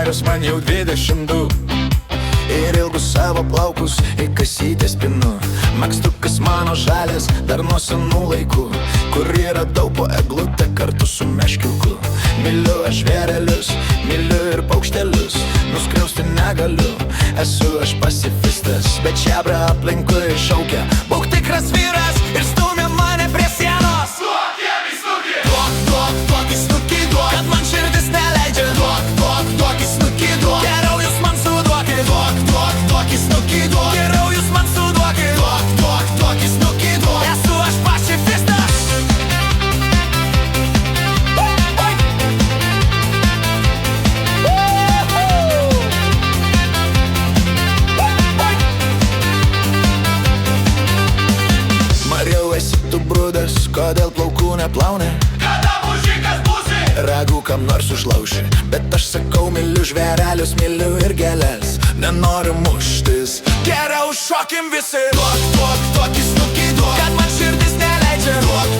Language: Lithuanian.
Padarius man jau 22 ir ilgus savo plaukus į kasytę spinu. Megztukas mano žalias dar nuo senų laikų, kur yra daug po eglutę kartu su meškiuku. Myliu aš vėrelius, myliu ir paukštelius, nuskriausti negaliu, esu aš pacifistas. Bet čebra aplinkui šaukia, būk tikras vyras ir stumia mane prie sienos. Duok jam į snukį! Duok į snukį, duok, kad man širdis neleidžia. Duok į snukį, duok, geriau jūs man suduokit. Duok į snukį, duok, geriau jūs man suduokit. Duok į snukį, duok, esu aš pacifistas. Mariau, esi tu brudas, kodėl plaukų neplauni? Kada mužikas būsi? Ragų kam nors užlauši, bet aš sakau, myliu žvėrelius, myliu ir gėlės, nenoriu muštis. Geriau šokim visi. Duok į snukį, duok, kad man širdis neleidžia.